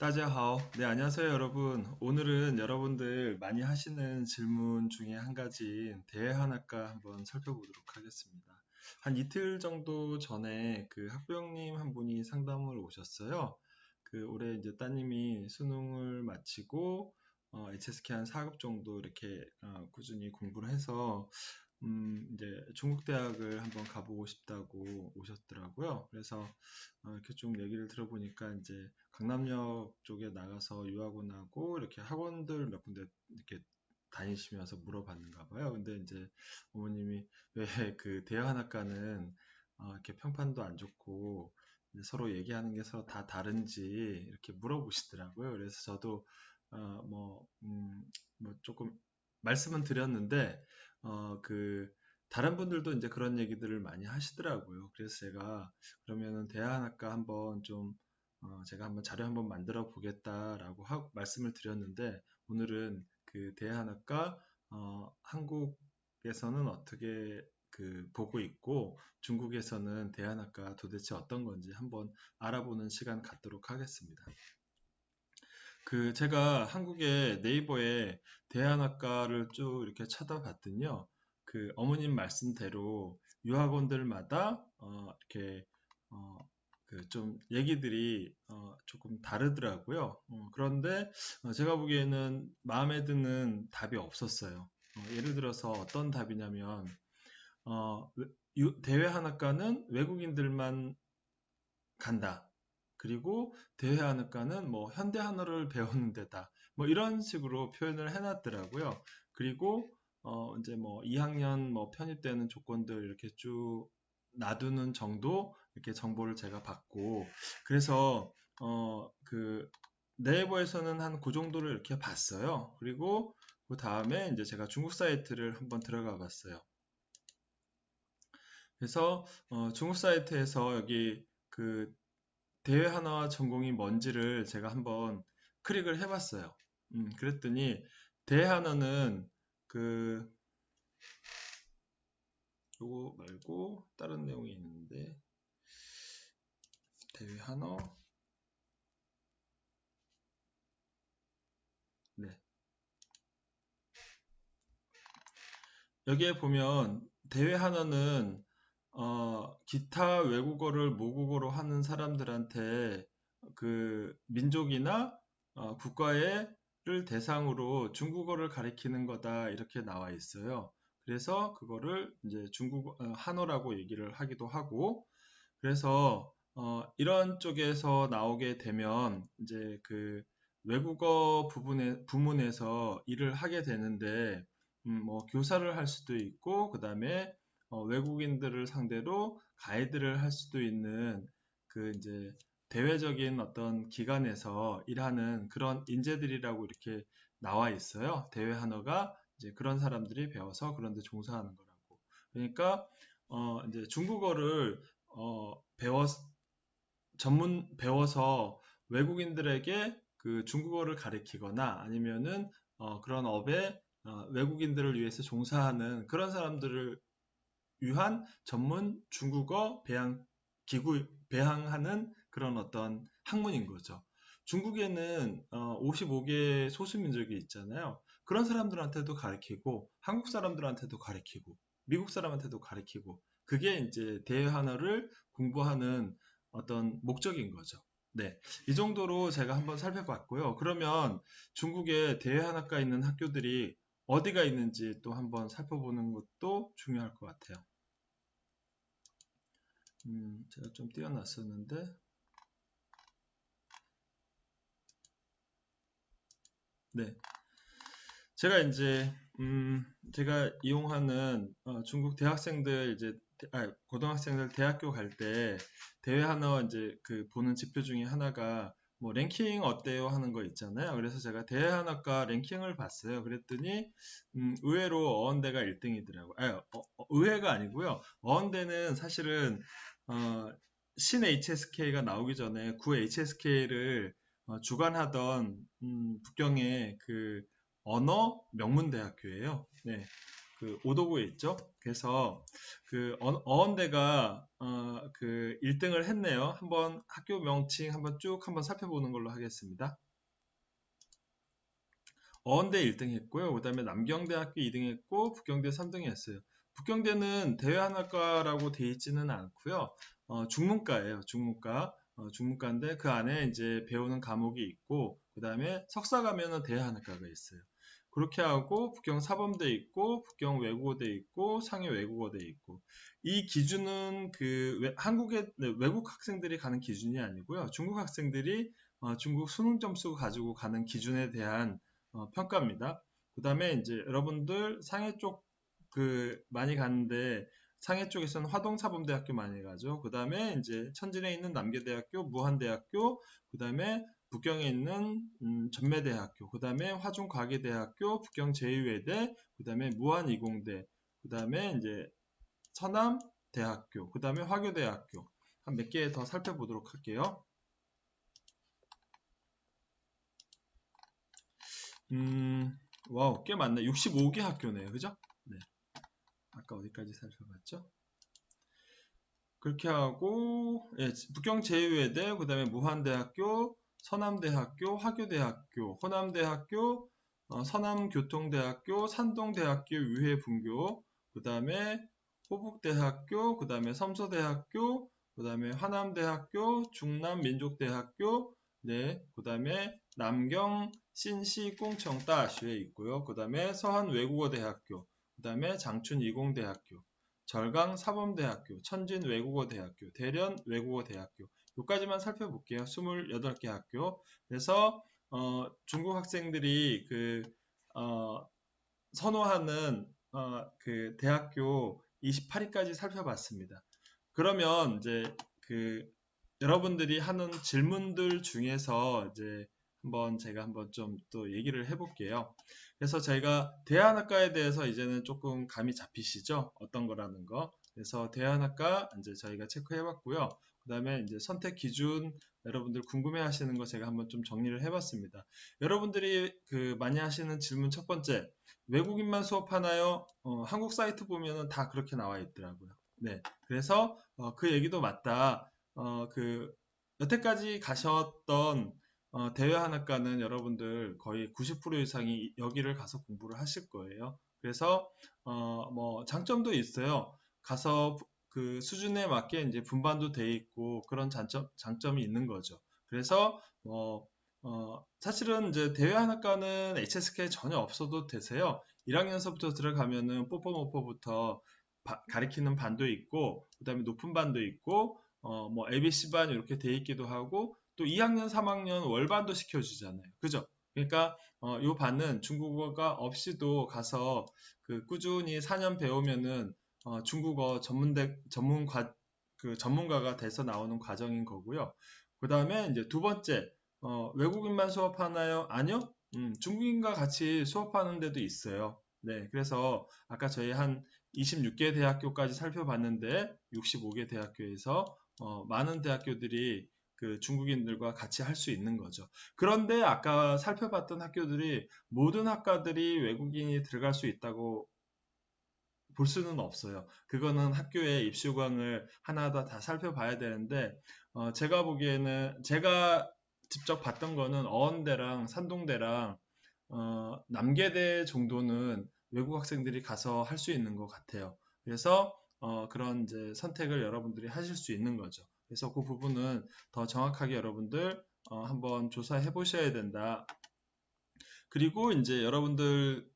大家好. 네, 안녕하세요, 여러분. 오늘은 여러분들 많이 하시는 질문 중에 한 가지인 대외환학과 한번 살펴보도록 하겠습니다. 한 이틀 정도 전에 그 학부형님 한 분이 상담을 오셨어요. 그 올해 이제 따님이 수능을 마치고 HSK 한 4급 정도 이렇게 꾸준히 공부를 해서 이제 중국 대학을 한번 가보고 싶다고 오셨더라고요. 그래서 이렇게 좀 얘기를 들어보니까 이제 강남역 쪽에 나가서 유학원하고 이렇게 학원들 몇 군데 이렇게 다니시면서 물어봤는가 봐요. 근데 이제 어머님이 왜 그 대여한학과는 이렇게 평판도 안 좋고 이제 서로 얘기하는 게 서로 다 다른지 이렇게 물어보시더라고요. 그래서 저도 뭐 조금 말씀은 드렸는데 그 다른 분들도 이제 그런 얘기들을 많이 하시더라고요. 그래서 제가 그러면은 대한학과 한번 좀 제가 한번 자료 한번 만들어 보겠다라고 말씀을 드렸는데 오늘은 그 대한학과 한국에서는 어떻게 그 보고 있고 중국에서는 대한학과 도대체 어떤 건지 한번 알아보는 시간 갖도록 하겠습니다. 그 제가 한국의 네이버에 대한학과를 쭉 이렇게 찾아봤더니요. 그 어머님 말씀대로 유학원들마다 이렇게 그 좀 얘기들이 조금 다르더라고요. 그런데 제가 보기에는 마음에 드는 답이 없었어요. 예를 들어서 어떤 답이냐면 대외한학과는 외국인들만 간다. 그리고 대외한학과는 뭐 현대한어를 배우는 데다. 뭐 이런 식으로 표현을 해놨더라고요. 그리고 이제 뭐 2학년 뭐 편입되는 조건들 이렇게 쭉 놔두는 정도 이렇게 정보를 제가 받고 그래서 그 네이버에서는 한 그 정도를 이렇게 봤어요. 그리고 그 다음에 이제 제가 중국 사이트를 한번 들어가 봤어요. 그래서 중국 사이트에서 여기 그 대외 하나와 전공이 뭔지를 제가 한번 클릭을 해봤어요. 그랬더니 대외 하나는 그 요거 말고 다른 내용이 있는데 대외 하나 네 여기에 보면 대외 하나는 기타 외국어를 모국어로 하는 사람들한테 그 민족이나 국가를 대상으로 중국어를 가리키는 거다 이렇게 나와 있어요. 그래서 그거를 이제 중국 한어라고 얘기를 하기도 하고 그래서 이런 쪽에서 나오게 되면 이제 그 외국어 부문에서 일을 하게 되는데 뭐 교사를 할 수도 있고 그 다음에 외국인들을 상대로 가이드를 할 수도 있는 그 이제 대외적인 어떤 기관에서 일하는 그런 인재들이라고 이렇게 나와 있어요. 대외 한어가 이제 그런 사람들이 배워서 그런 데 종사하는 거라고. 그러니까 이제 중국어를 배워 배워서 외국인들에게 그 중국어를 가리키거나 아니면은 그런 업에 외국인들을 위해서 종사하는 그런 사람들을 위한 전문 중국어 배양하는 그런 어떤 학문인 거죠. 중국에는 55개 소수민족이 있잖아요. 그런 사람들한테도 가르치고 한국 사람들한테도 가르치고 미국 사람한테도 가르치고 그게 이제 대한어를 공부하는 어떤 목적인 거죠. 네, 이 정도로 제가 한번 살펴봤고요. 그러면 중국에 대외한학과 있는 학교들이 어디가 있는지 또 한번 살펴보는 것도 중요할 것 같아요. 제가 좀 띄워놨었는데, 네. 제가 이제, 제가 이용하는 중국 대학생들, 이제, 고등학생들 대학교 갈 때, 대회 하나 이제 그 보는 지표 중에 하나가, 뭐, 랭킹 어때요? 하는 거 있잖아요. 그래서 제가 대회 하나과 랭킹을 봤어요. 그랬더니, 의외로 어원대가 1등이더라고요. 의외가 아니고요. 어원대는 사실은, 어, 신 HSK가 나오기 전에 구 HSK를 주관하던 북경의 그 언어 명문대학교예요. 네. 그 오도구에 있죠. 그래서 그 어원대가 그 1등을 했네요. 한번 학교 명칭 한번 쭉 한번 살펴보는 걸로 하겠습니다. 어원대 1등 했고요. 그 다음에 남경대학교 2등 했고 북경대 3등 했어요. 북경대는 대외한학과라고 돼 있지는 않고요. 중문과예요. 중문과. 중문과인데 그 안에 이제 배우는 과목이 있고 그 다음에 석사 가면은 대외한학과가 있어요. 그렇게 하고 북경 사범대 있고 북경 외국어대 있고 상해 외국어대 있고 이 기준은 그 한국의 외국 학생들이 가는 기준이 아니고요. 중국 학생들이 중국 수능 점수 가지고 가는 기준에 대한 평가입니다. 그 다음에 이제 여러분들 상해 쪽 그 많이 가는데 상해 쪽에서는 화동사범대학교 많이 가죠. 그 다음에 이제 천진에 있는 남계대학교, 무한대학교, 그 다음에 북경에 있는 전매대학교, 그 다음에 화중과계대학교, 북경 제2외대, 그 다음에 무한이공대, 그 다음에 이제 서남대학교, 그 다음에 화교대학교 한 몇 개 더 살펴보도록 할게요. 와우, 꽤 많네. 65개 학교네요. 그죠? 네. 아까 어디까지 살펴봤죠? 그렇게 하고, 예, 북경 제2외대, 그 다음에 무한대학교, 서남대학교, 화교대학교, 호남대학교, 서남교통대학교, 산동대학교, 유해분교, 그 다음에 호북대학교, 그 다음에 섬서대학교, 그 다음에 화남대학교, 중남민족대학교, 네, 그 다음에 남경 신시공청大学 있고요. 그 다음에 서한외국어대학교, 그 다음에 장춘이공대학교, 절강사범대학교, 천진외국어대학교, 대련외국어대학교 요까지만 살펴볼게요. 28개 학교. 그래서 중국 학생들이 선호하는 그 대학교 28위까지 살펴봤습니다. 그러면 이제 그 여러분들이 하는 질문들 중에서 이제 제가 한번 좀 또 얘기를 해볼게요. 그래서 저희가 대안학과에 대해서 이제는 조금 감이 잡히시죠? 어떤 거라는 거. 그래서 대안학과 이제 저희가 체크해봤고요. 그 다음에 이제 선택 기준 여러분들 궁금해 하시는 거 제가 한번 좀 정리를 해봤습니다. 여러분들이 그 많이 하시는 질문 첫 번째, 외국인만 수업하나요? 한국 사이트 보면은 다 그렇게 나와 있더라고요. 네. 그래서 그 얘기도 맞다. 그 여태까지 가셨던 대외한학과는 여러분들 거의 90% 이상이 여기를 가서 공부를 하실 거예요. 그래서 뭐 장점도 있어요. 가서 그 수준에 맞게 이제 분반도 돼 있고 그런 장점이 있는 거죠. 그래서 사실은 이제 대외한학과는 HSK 전혀 없어도 되세요. 1학년서부터 들어가면은 뽀뽀모뽀부터 가리키는 반도 있고 그다음에 높은 반도 있고 뭐 ABC반 이렇게 돼 있기도 하고 또 2학년, 3학년 월반도 시켜주잖아요. 그죠? 그러니까 이 반은 중국어가 없이도 가서 그 꾸준히 4년 배우면은 중국어 전문가가 돼서 나오는 과정인 거고요. 그 다음에 이제 두 번째, 외국인만 수업하나요? 아니요. 중국인과 같이 수업하는 데도 있어요. 네, 그래서 아까 저희 한 26개 대학교까지 살펴봤는데 65개 대학교에서 많은 대학교들이 그 중국인들과 같이 할 수 있는 거죠. 그런데 아까 살펴봤던 학교들이 모든 학과들이 외국인이 들어갈 수 있다고 볼 수는 없어요. 그거는 학교의 입시관을 하나하나 다 살펴봐야 되는데 제가 보기에는 제가 직접 봤던 거는 어원대랑 산동대랑 남계대 정도는 외국 학생들이 가서 할 수 있는 것 같아요. 그래서 그런 이제 선택을 여러분들이 하실 수 있는 거죠. 그래서 그 부분은 더 정확하게 여러분들 한번 조사해 보셔야 된다. 그리고 이제 여러분들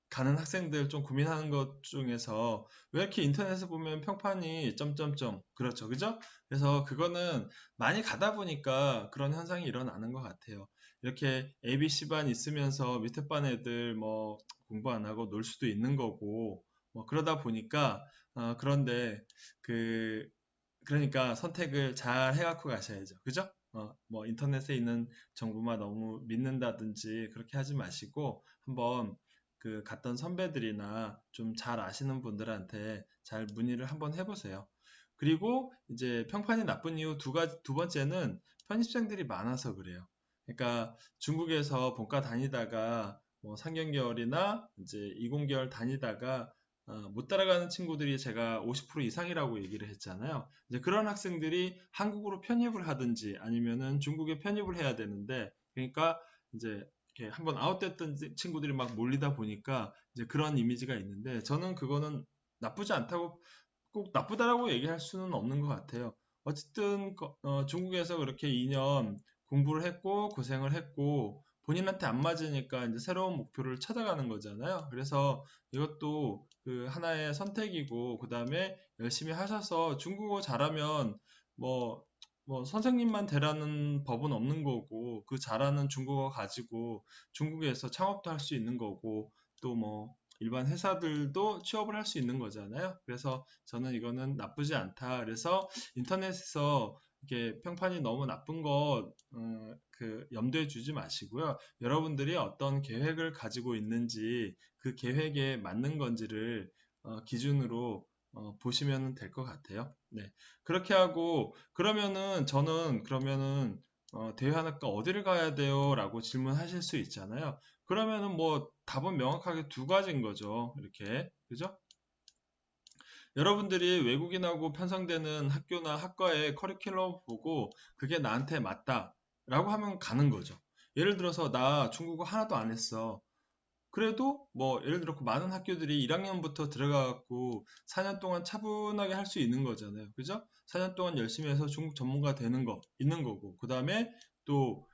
가는 학생들 좀 고민하는 것 중에서 왜 이렇게 인터넷에 보면 평판이 점점점 그렇죠, 그죠? 그래서 그거는 많이 가다 보니까 그런 현상이 일어나는 것 같아요. 이렇게 ABC반 있으면서 밑에 반 애들 뭐 공부 안 하고 놀 수도 있는 거고 뭐 그러다 보니까 그런데 그 그러니까 선택을 잘 해갖고 가셔야죠, 그죠? 뭐 인터넷에 있는 정보만 너무 믿는다든지 그렇게 하지 마시고 한번 그 갔던 선배들이나 좀 잘 아시는 분들한테 잘 문의를 한번 해보세요. 그리고 이제 평판이 나쁜 이유 두 번째는 편입생들이 많아서 그래요. 그러니까 중국에서 본과 다니다가 뭐 3개월이나 이제 20개월 다니다가 못 따라가는 친구들이 제가 50% 이상이라고 얘기를 했잖아요. 이제 그런 학생들이 한국으로 편입을 하든지 아니면은 중국에 편입을 해야 되는데, 그러니까 이제 이렇게 한번 아웃됐던 친구들이 막 몰리다 보니까 이제 그런 이미지가 있는데, 저는 그거는 나쁘지 않다고, 꼭 나쁘다라고 얘기할 수는 없는 것 같아요. 어쨌든 중국에서 그렇게 2년 공부를 했고 고생을 했고 본인한테 안 맞으니까 이제 새로운 목표를 찾아가는 거잖아요. 그래서 이것도 그 하나의 선택이고, 그 다음에 열심히 하셔서 중국어 잘하면 뭐, 선생님만 되라는 법은 없는 거고, 그 잘하는 중국어 가지고 중국에서 창업도 할 수 있는 거고, 또 뭐 일반 회사들도 취업을 할 수 있는 거잖아요. 그래서 저는 이거는 나쁘지 않다. 그래서 인터넷에서 이게 평판이 너무 나쁜 거 염두에 두지 마시고요. 여러분들이 어떤 계획을 가지고 있는지, 그 계획에 맞는 건지를 기준으로 보시면 될 것 같아요. 네. 그렇게 하고, 그러면은 대외환학과 어디를 가야 돼요? 라고 질문하실 수 있잖아요. 그러면은 뭐 답은 명확하게 두 가지인 거죠. 이렇게. 그죠? 여러분들이 외국인하고 편성되는 학교나 학과의 커리큘럼 보고 그게 나한테 맞다 라고 하면 가는 거죠. 예를 들어서 나 중국어 하나도 안 했어. 그래도 뭐 예를 들어 그 많은 학교들이 1학년부터 들어가갖고 4년 동안 차분하게 할 수 있는 거잖아요. 그죠? 4년 동안 열심히 해서 중국 전문가 되는 거 있는 거고, 그 다음에 또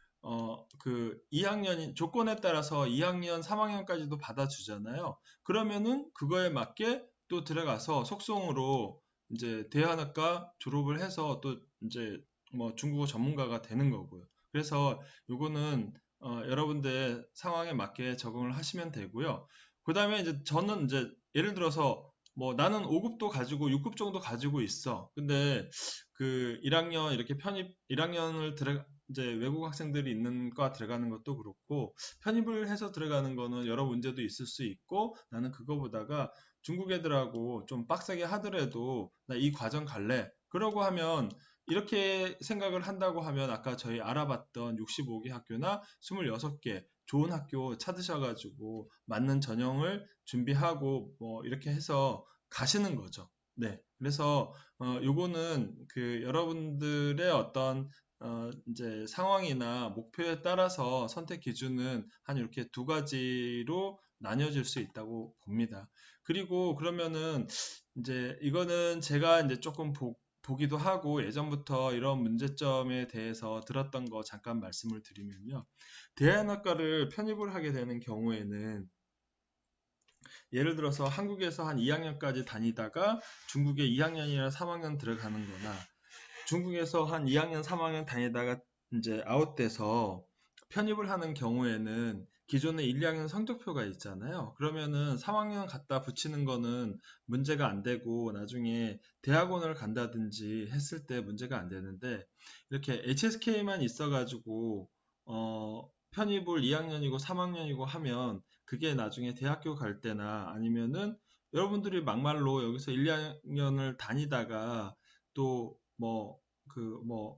그 2학년인 조건에 따라서 2학년, 3학년까지도 받아주잖아요. 그러면은 그거에 맞게 또 들어가서 속성으로 이제 대안학과 졸업을 해서 또 이제 뭐 중국어 전문가가 되는 거고요. 그래서 요거는 여러분들 상황에 맞게 적응을 하시면 되고요. 그 다음에 이제 저는 이제 예를 들어서 뭐 나는 5급도 가지고 6급 정도 가지고 있어. 근데 그 1학년 이렇게 1학년을 이제 외국 학생들이 있는 과 들어가는 것도 그렇고, 편입을 해서 들어가는 거는 여러 문제도 있을 수 있고, 나는 그거보다가 중국 애들하고 좀 빡세게 하더라도 나 이 과정 갈래. 그러고 하면, 이렇게 생각을 한다고 하면 아까 저희 알아봤던 65개 학교나 26개 좋은 학교 찾으셔가지고 맞는 전형을 준비하고 뭐 이렇게 해서 가시는 거죠. 네. 그래서 요거는 그 여러분들의 어떤 이제 상황이나 목표에 따라서 선택 기준은 한 이렇게 두 가지로 나뉘어질 수 있다고 봅니다. 그리고 그러면은 이제 이거는 제가 이제 조금 보기도 하고 예전부터 이런 문제점에 대해서 들었던 거 잠깐 말씀을 드리면요. 대안학과를 편입을 하게 되는 경우에는 예를 들어서 한국에서 한 2학년까지 다니다가 중국에 2학년이나 3학년 들어가는 거나, 중국에서 한 2학년, 3학년 다니다가 이제 아웃돼서 편입을 하는 경우에는 기존에 1, 2학년 성적표가 있잖아요. 그러면은 3학년 갖다 붙이는 거는 문제가 안 되고 나중에 대학원을 간다든지 했을 때 문제가 안 되는데, 이렇게 HSK만 있어가지고 편입을 2학년이고 3학년이고 하면 그게 나중에 대학교 갈 때나 아니면은 여러분들이 막말로 여기서 1, 2학년을 다니다가 또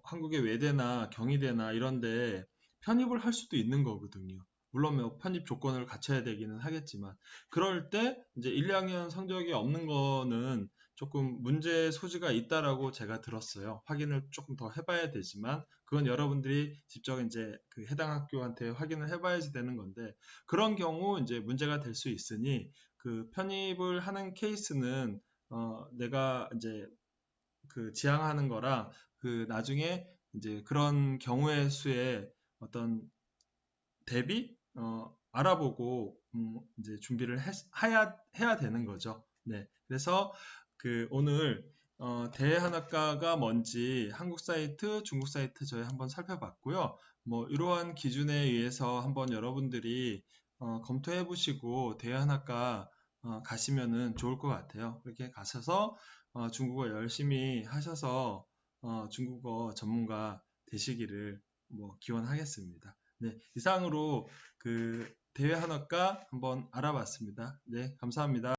한국의 외대나 경희대나 이런데 편입을 할 수도 있는 거거든요. 물론 뭐 편입 조건을 갖춰야 되기는 하겠지만, 그럴 때 이제 1, 2학년 성적이 없는 거는 조금 문제 소지가 있다라고 제가 들었어요. 확인을 조금 더 해봐야 되지만, 그건 여러분들이 직접 이제 그 해당 학교한테 확인을 해봐야지 되는 건데, 그런 경우 이제 문제가 될 수 있으니 그 편입을 하는 케이스는 내가 이제 그 지향하는 거랑 그 나중에 이제 그런 경우의 수에 어떤 대비 알아보고 이제 준비를 해야 되는 거죠. 네. 그래서 그 오늘 대한학과가 뭔지 한국 사이트, 중국 사이트 저희 한번 살펴봤고요. 뭐 이러한 기준에 의해서 한번 여러분들이 검토해 보시고 대한학과 가시면은 좋을 것 같아요. 그렇게 가셔서 중국어 열심히 하셔서 중국어 전문가 되시기를 뭐 기원하겠습니다. 네, 이상으로 그 대외 한어과 한번 알아봤습니다. 네, 감사합니다.